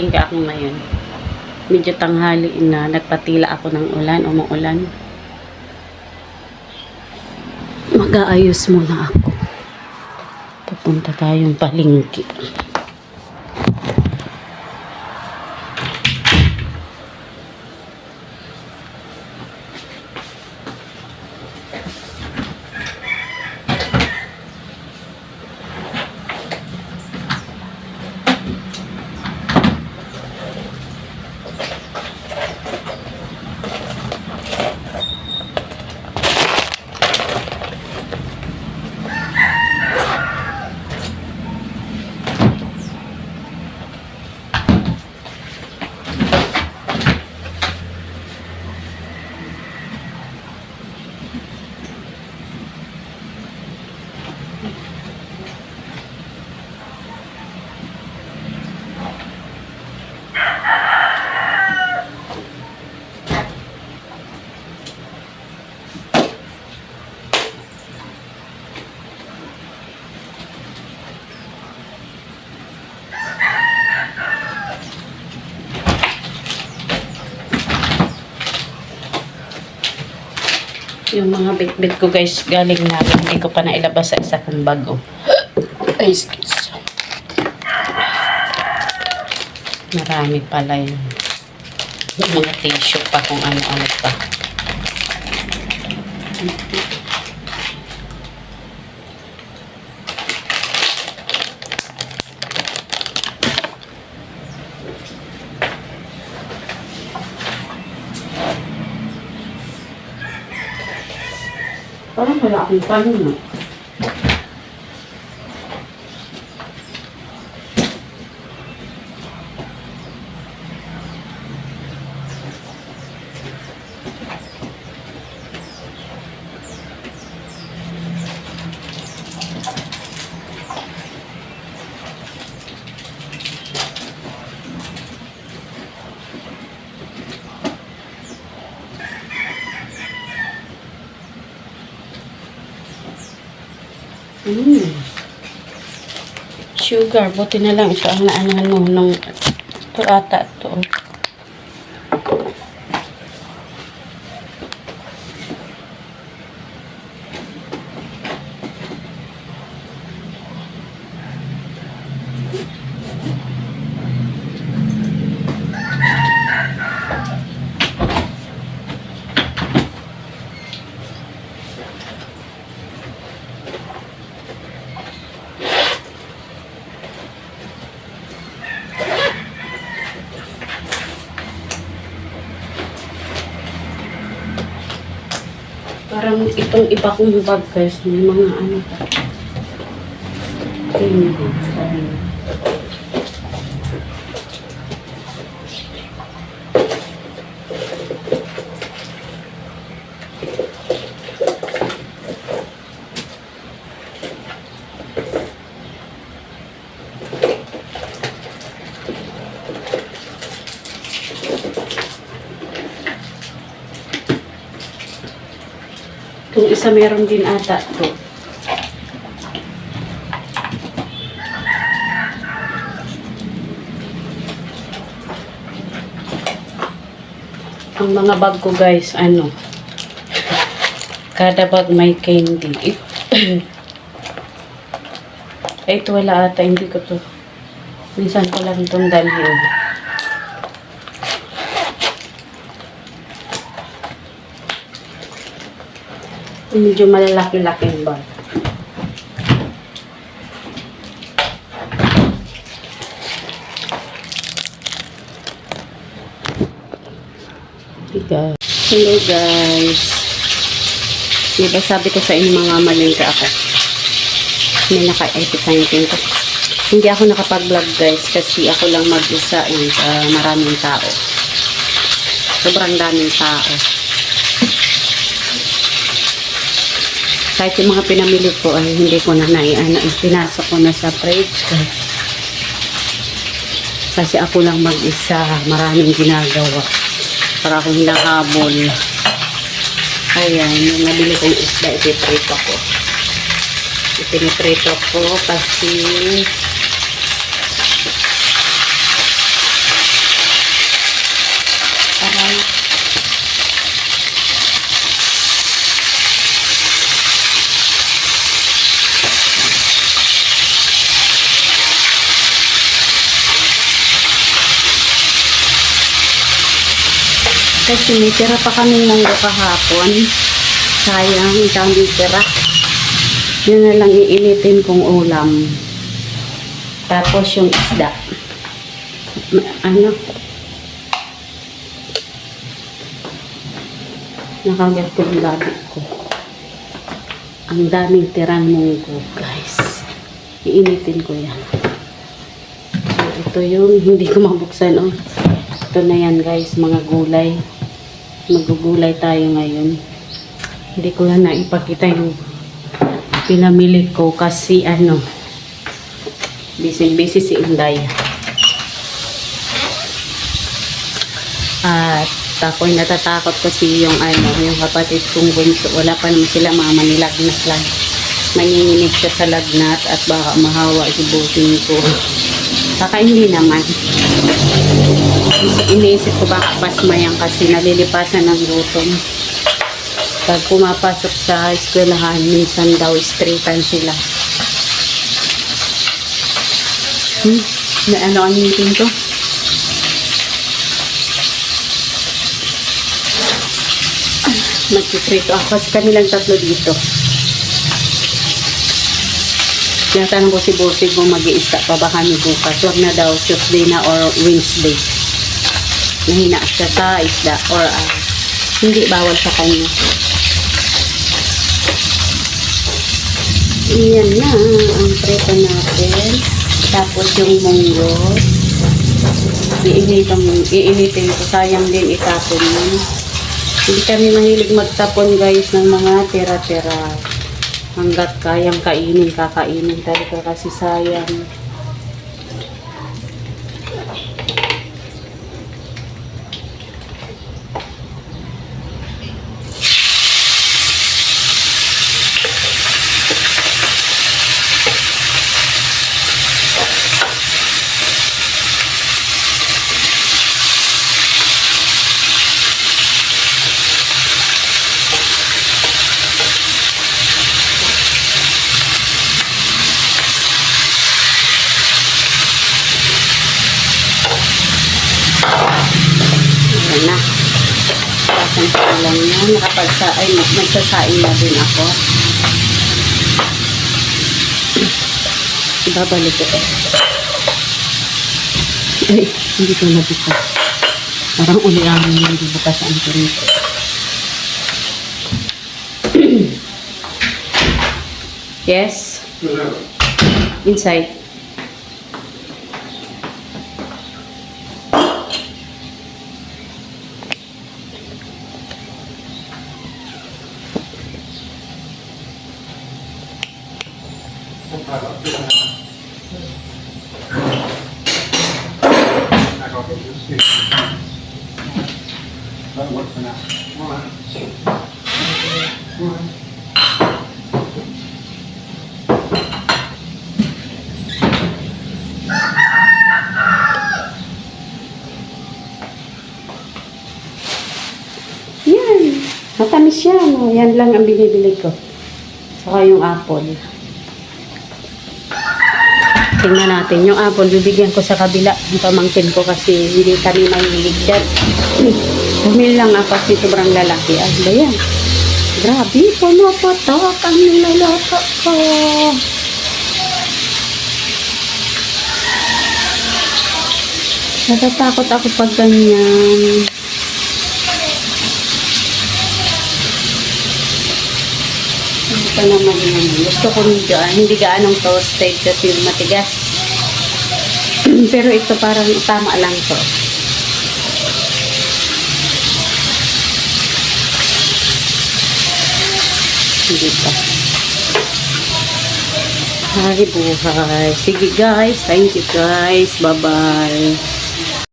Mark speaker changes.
Speaker 1: Nagpamalingki ako ngayon. Medyo tanghali na, nagpatila ako ng ulan, umuulan. Mag-aayos muna ako. Pupunta tayong palingki. Yung mga bit-bit ko guys, galing na. Hindi ko pa nailabas sa isa kong bago. Ay, excuse. Marami pala yun. Yung mga tissue pa kung ano-ano pa. Parang wala akong pano, no? Sugar, buti na lang siya ang naanahan mo nung ito ata ito. Parang itong iba kong bag guys, may mga ano pa. Itong isa meron din ata to. Ang mga bag ko guys, ano, kada bag may candy. Ito wala ata, hindi ko to. Minsan ko lang itong dalhin. Medyo malalaki-laking bag. Hello guys. Diba sabi ko sa inyo mga malingka ako. May naka-19 ko. Hindi ako nakapag-vlog guys kasi ako lang mag-isa sa maraming tao. Sobrang daming tao. Kahit yung mga pinamili ko ay hindi ko na pinasok ko na sa fridge kasi ako lang mag-isa, maraming ginagawa para akong hinahabol. Ayan, yung nabili ko yung isda, ipiprito ko. Ipiniprito ko kasi kasi may tira pa kaming munggo kahapon. Sayang, isang tira. Yun na lang iinitin kong ulam. Tapos yung isda. Ano? Nakagat ko yung labi ko. Ang daming tirang munggo, guys. Iinitin ko yan. Ito yung hindi ko mabuksan. Oh. Ito na yan, guys. Mga gulay. Magugulay tayo ngayon. Hindi ko na ipakita yung pinamili ko kasi ano, busy si Inday. At ako'y natatakot kasi yung yung kapatid kong bunso, wala pa naman sila mama, nilagnat lang. Nanginginig siya sa lagnat at baka mahawa si buting ko. Saka hindi naman. Iniisip ko baka pasmayan kasi nalilipasan ng gutom. Pag pumapasok sa eskwelahan, minsan daw straightan sila. Ano ang meeting to? Magpiprito ako kasi kanilang tatlo dito. Tinatanong ko si Bosig kung mag-iista pa ba kami bukas. Huwag na daw Tuesday na or Wednesday. Nahina siya sa isda or hindi bawal sa kanya. Iyan na ang prito natin. Tapos yung munggo. Iinitin ko. Sayang din itapon yun. Hindi kami mahilig magtapon, guys, ng mga tira-tira. Hanggat kayang kainin, kakainin talaga kasi sayang. Ayan na. Pasan ko lang yan. Magsasain na din ako. Ibabalik ko. Ay, hindi ko nabukas. Parang uli-amin yung hindi bukas ang kurito. Yes? Inside. Yan. Matamis yan. Oh. Yan lang ang binibili ko. Saka yung apple. Tingnan natin. Yung apple, bibigyan ko sa kabila. Ang pamangkin ko kasi hindi kami mahilig dyan. Bumili lang ako kasi sobrang lalaki. Ay, ba yan? Grabe, pumapatak ang nilalata ko. Natatakot ako pag ganyan. Hindi pa naman yan. Gusto ko hindi gaanong toasted kasi matigas. Pero ito parang tama lang to. Hindi pa. Hari buhay. Sige guys. Thank you guys. Bye-bye.